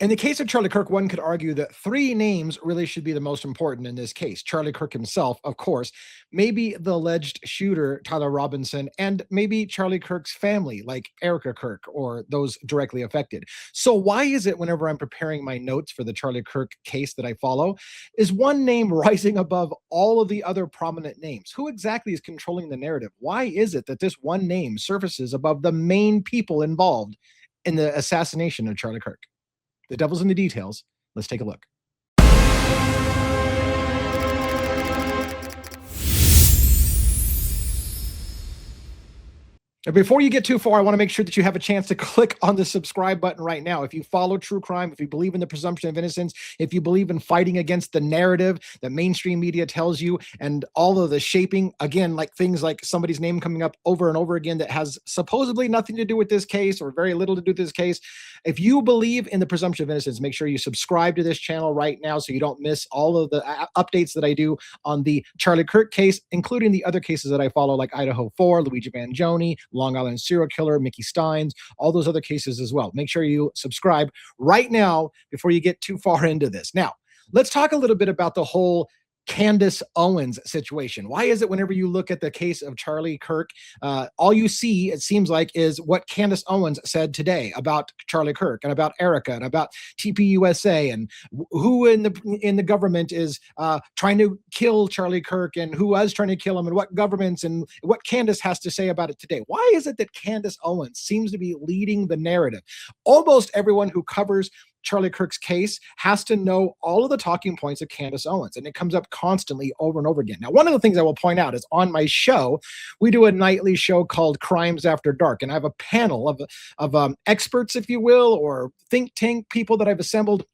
In the case of Charlie Kirk, one could argue that three names really should be the most important in this case. Charlie Kirk himself, of course, maybe the alleged shooter, Tyler Robinson, and maybe Charlie Kirk's family, like Erika Kirk, or those directly affected. So why is it whenever I'm preparing my notes for the Charlie Kirk case that I follow, is one name rising above all of the other prominent names? Who exactly is controlling the narrative? Why is it that this one name surfaces above the main people involved in the assassination of Charlie Kirk? The devil's in the details. Let's take a look. Before you get too far, I want to make sure that you have a chance to click on the subscribe button right now. If you follow true crime, if you believe in the presumption of innocence, if you believe in fighting against the narrative that mainstream media tells you, and all of the shaping, again, like things like somebody's name coming up over and over again that has supposedly nothing to do with this case or very little to do with this case. If you believe in the presumption of innocence, make sure you subscribe to this channel right now so you don't miss all of the updates that I do on the Charlie Kirk case, including the other cases that I follow, like Idaho 4, Luigi Mangione, Long Island serial killer, Mickey Steins, all those other cases as well. Make sure you subscribe right now before you get too far into this. Now, let's talk a little bit about the whole Candace Owens situation. Why is it whenever you look at the case of Charlie Kirk, all you see, it seems like, is what Candace Owens said today about Charlie Kirk and about Erika and about TPUSA and who in the government is trying to kill Charlie Kirk and who was trying to kill him and what governments and what Candace has to say about it today. Why is it that Candace Owens seems to be leading the narrative? Almost everyone who covers Charlie Kirk's case has to know all of the talking points of Candace Owens, and it comes up constantly over and over again. Now, one of the things I will point out is on my show, we do a nightly show called Crimes After Dark, and I have a panel of experts, if you will, or think tank people that I've assembled.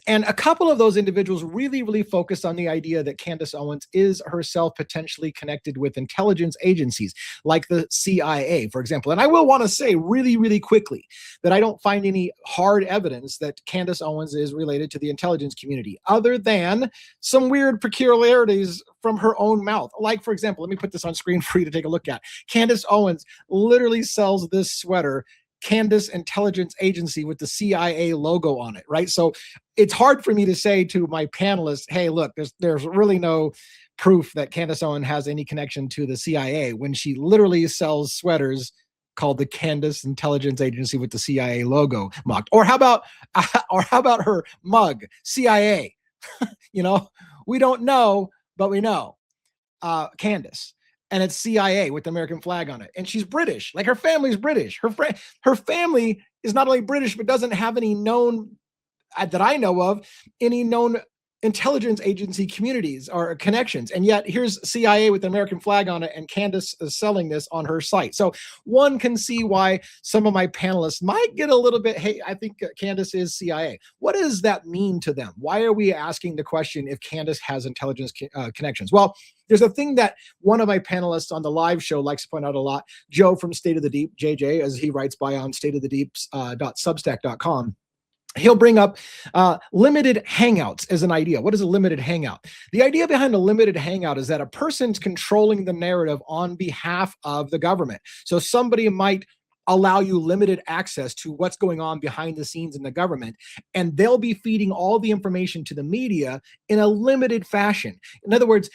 And a couple of those individuals really focus on the idea that Candace Owens is herself potentially connected with intelligence agencies like the CIA, for example. And I will want to say really quickly that I don't find any hard evidence that Candace Owens is related to the intelligence community, other than some weird peculiarities from her own mouth. Like, for example, let me put this on screen for you to take a look at. Candace Owens literally sells this sweater, Candace Intelligence Agency, with the CIA logo on it, right? So it's hard for me to say to my panelists, hey, look, there's really no proof that Candace Owens has any connection to the CIA when she literally sells sweaters called the Candace Intelligence Agency with the CIA logo mocked. Or how about her mug, CIA? You know, we don't know, but we know. Candace. And it's CIA with the American flag on it. And she's British. Like, her family's British. Her family is not only British, but doesn't have any known, that I know of, any known intelligence agency communities or connections. And yet here's CIA with the American flag on it, and Candace is selling this on her site. So one can see why some of my panelists might get a little bit, hey, I think Candace is CIA. What does that mean to them? Why are we asking the question if Candace has intelligence connections? Well, there's a thing that one of my panelists on the live show likes to point out a lot, Joe from State of the Deep, JJ, as he writes by on stateofthedeeps.substack.com. He'll bring up limited hangouts as an idea. What is a limited hangout? The idea behind a limited hangout is that a person's controlling the narrative on behalf of the government. So somebody might allow you limited access to what's going on behind the scenes in the government, and they'll be feeding all the information to the media in a limited fashion. In other words,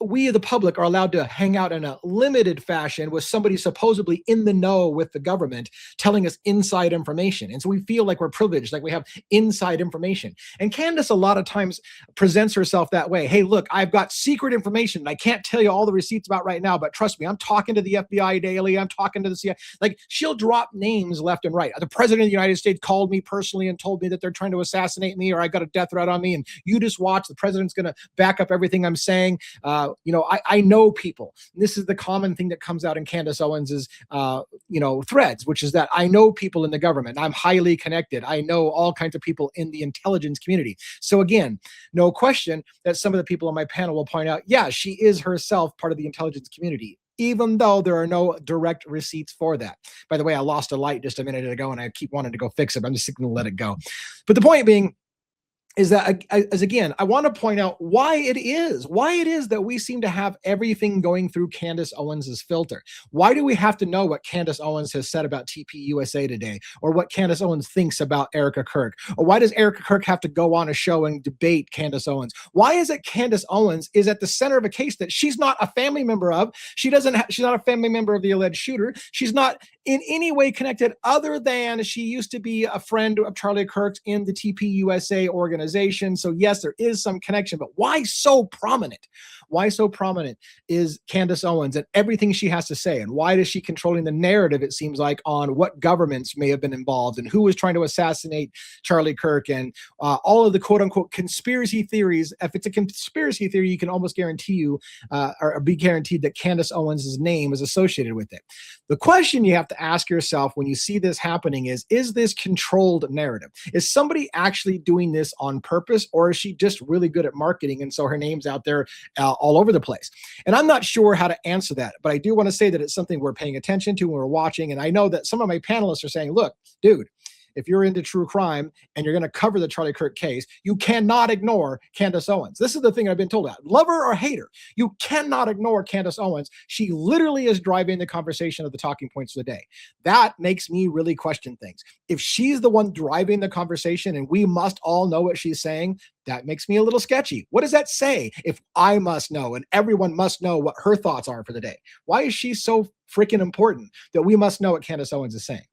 we, the public, are allowed to hang out in a limited fashion with somebody supposedly in the know with the government telling us inside information. And so we feel like we're privileged, like we have inside information. And Candace a lot of times presents herself that way. Hey, look, I've got secret information I can't tell you all the receipts about right now, but trust me, I'm talking to the FBI daily. I'm talking to the CIA. Like, she'll drop names left and right. The president of the United States called me personally and told me that they're trying to assassinate me, or I got a death threat on me. And you just watch, the president's going to back up everything I'm saying. I know people. This is the common thing that comes out in Candace Owens's, threads, which is that I know people in the government. I'm highly connected. I know all kinds of people in the intelligence community. So again, no question that some of the people on my panel will point out, yeah, she is herself part of the intelligence community, even though there are no direct receipts for that. By the way, I lost a light just a minute ago and I keep wanting to go fix it. I'm just going to let it go. But the point being is that, as again, I want to point out why it is that we seem to have everything going through Candace Owens's filter. Why do we have to know what Candace Owens has said about TPUSA today, or what Candace Owens thinks about Erika Kirk? Or why does Erika Kirk have to go on a show and debate Candace Owens? Why is it Candace Owens is at the center of a case that she's not a family member of? She's not a family member of the alleged shooter. She's not in any way connected, other than she used to be a friend of Charlie Kirk's in the TPUSA organization. So yes, there is some connection, but why so prominent? Why so prominent is Candace Owens and everything she has to say? And why is she controlling the narrative, it seems like, on what governments may have been involved and who was trying to assassinate Charlie Kirk, and all of the quote unquote conspiracy theories? If it's a conspiracy theory, you can almost guarantee you or be guaranteed that Candace Owens' name is associated with it. The question you have to ask yourself when you see this happening is this controlled narrative? Is somebody actually doing this on purpose, or is she just really good at marketing, and so her name's out there all over the place? And I'm not sure how to answer that, but I do want to say that it's something we're paying attention to and we're watching. And I know that some of my panelists are saying, look, dude, if you're into true crime and you're going to cover the Charlie Kirk case, you cannot ignore Candace Owens. This is the thing I've been told about. Love her or hate her, you cannot ignore Candace Owens. She literally is driving the conversation of the talking points of the day. That makes me really question things. If she's the one driving the conversation and we must all know what she's saying, that makes me a little sketchy. What does that say if I must know and everyone must know what her thoughts are for the day? Why is she so freaking important that we must know what Candace Owens is saying?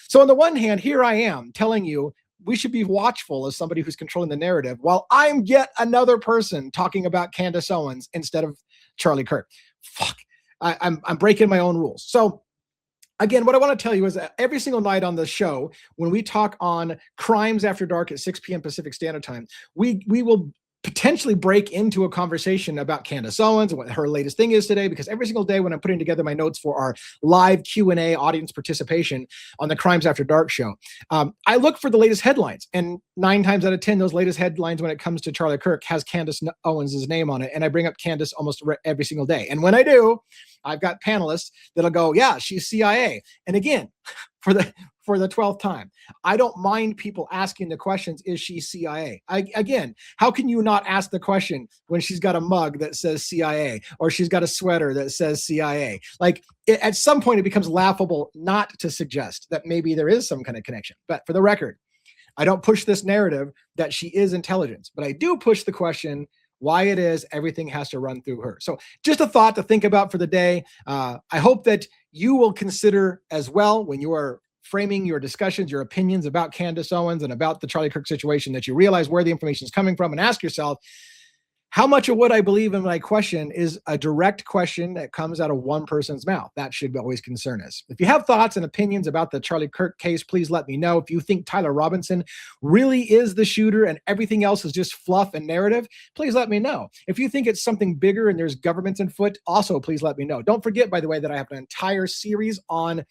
So on the one hand, here I am telling you we should be watchful as somebody who's controlling the narrative, while I'm yet another person talking about Candace Owens instead of Charlie Kirk. Fuck, I'm breaking my own rules. So again, what I want to tell you is that every single night on the show, when we talk on Crimes After Dark at 6 p.m. Pacific Standard Time, we will potentially break into a conversation about Candace Owens and what her latest thing is today, because every single day when I'm putting together my notes for our live Q&A audience participation on the Crimes After Dark show, I look for the latest headlines, and 9 times out of 10, those latest headlines when it comes to Charlie Kirk has Candace Owens' name on it, and I bring up Candace almost every single day. And when I do, I've got panelists that'll go, yeah, she's CIA. And again, for the 12th time, I don't mind people asking the questions, is she CIA? Again, how can you not ask the question when she's got a mug that says CIA, or she's got a sweater that says CIA? Like, at some point, it becomes laughable not to suggest that maybe there is some kind of connection. But for the record, I don't push this narrative that she is intelligence, but I do push the question why it is everything has to run through her. So just a thought to think about for the day. I hope that you will consider as well, when you are framing your discussions, your opinions about Candace Owens and about the Charlie Kirk situation, that you realize where the information is coming from and ask yourself, how much of what I believe in my question is a direct question that comes out of one person's mouth? That should always concern us. If you have thoughts and opinions about the Charlie Kirk case, please let me know. If you think Tyler Robinson really is the shooter and everything else is just fluff and narrative, please let me know. If you think it's something bigger and there's governments in foot, also please let me know. Don't forget, by the way, that I have an entire series on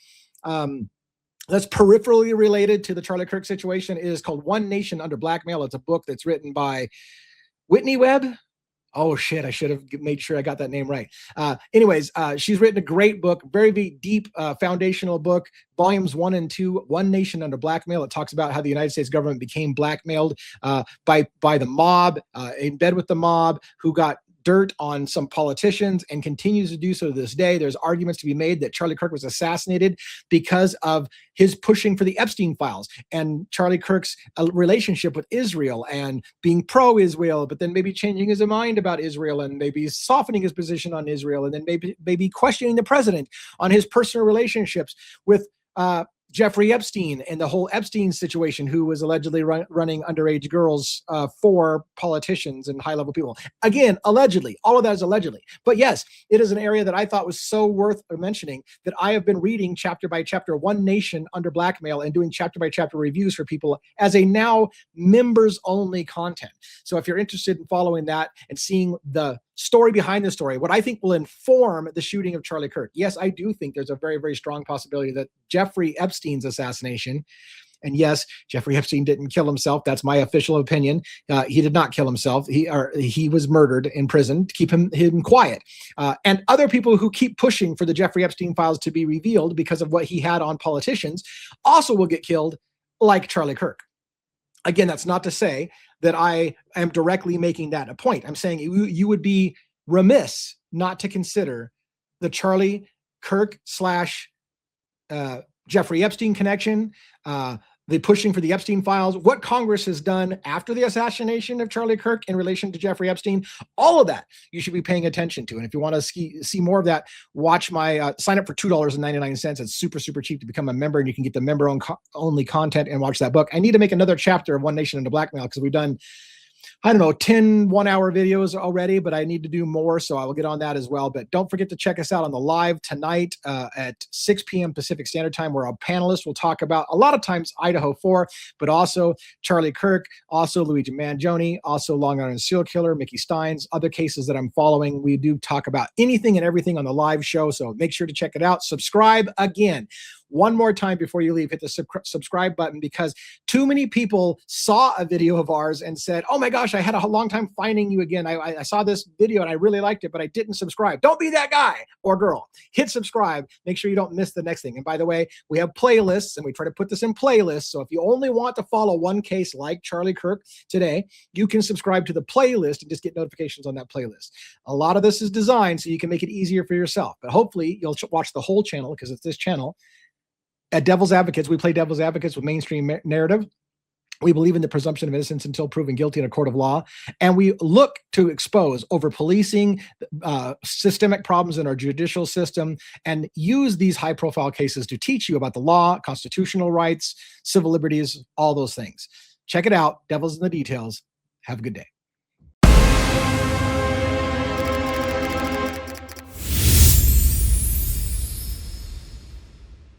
that's peripherally related to the Charlie Kirk situation. It is called One Nation Under Blackmail. It's a book that's written by Whitney Webb. Oh shit, I should have made sure I got that name right. Anyways, she's written a great book, very deep foundational book, volumes 1 and 2, One Nation Under Blackmail. It talks about how the United States government became blackmailed by the mob, in bed with the mob, who got dirt on some politicians and continues to do so to this day. There's arguments to be made that Charlie Kirk was assassinated because of his pushing for the Epstein files and Charlie Kirk's relationship with Israel and being pro-Israel, but then maybe changing his mind about Israel and maybe softening his position on Israel, and then maybe questioning the president on his personal relationships with Jeffrey Epstein and the whole Epstein situation, who was allegedly running underage girls for politicians and high-level people. Again, allegedly. All of that is allegedly. But yes, it is an area that I thought was so worth mentioning that I have been reading chapter by chapter, One Nation Under Blackmail, and doing chapter by chapter reviews for people as a now members-only content. So if you're interested in following that and seeing the story behind the story, what I think will inform the shooting of Charlie Kirk. Yes, I do think there's a very strong possibility that Jeffrey Epstein's assassination, and yes, Jeffrey Epstein didn't kill himself. That's my official opinion. He did not kill himself. He was murdered in prison to keep him quiet. And other people who keep pushing for the Jeffrey Epstein files to be revealed because of what he had on politicians also will get killed, like Charlie Kirk. Again, that's not to say that I am directly making that a point. I'm saying you would be remiss not to consider the Charlie Kirk / Jeffrey Epstein connection, the pushing for the Epstein files, what Congress has done after the assassination of Charlie Kirk in relation to Jeffrey Epstein, all of that you should be paying attention to. And if you want to see more of that, watch my sign up for $2.99. It's super, super cheap to become a member, and you can get the member-only content and watch that book. I need to make another chapter of One Nation Into Blackmail because we've done, I don't know, 10 one-hour videos already, but I need to do more, so I will get on that as well. But don't forget to check us out on the live tonight at 6 p.m. Pacific Standard Time, where our panelists will talk about, a lot of times, Idaho 4, but also Charlie Kirk, also Luigi Mangione, also Long Island serial killer, Mickey Steins, other cases that I'm following. We do talk about anything and everything on the live show, so make sure to check it out. Subscribe again. One more time before you leave, hit the subscribe button, because too many people saw a video of ours and said, oh my gosh, I had a long time finding you again. I saw this video and I really liked it, but I didn't subscribe. Don't be that guy or girl. Hit subscribe. Make sure you don't miss the next thing. And by the way, we have playlists, and we try to put this in playlists. So if you only want to follow one case like Charlie Kirk today, you can subscribe to the playlist and just get notifications on that playlist. A lot of this is designed so you can make it easier for yourself. But hopefully you'll watch the whole channel, because it's this channel. At Devil's Advocates, we play Devil's Advocates with mainstream narrative. We believe in the presumption of innocence until proven guilty in a court of law. And we look to expose over-policing, systemic problems in our judicial system, and use these high-profile cases to teach you about the law, constitutional rights, civil liberties, all those things. Check it out. Devil's in the details. Have a good day.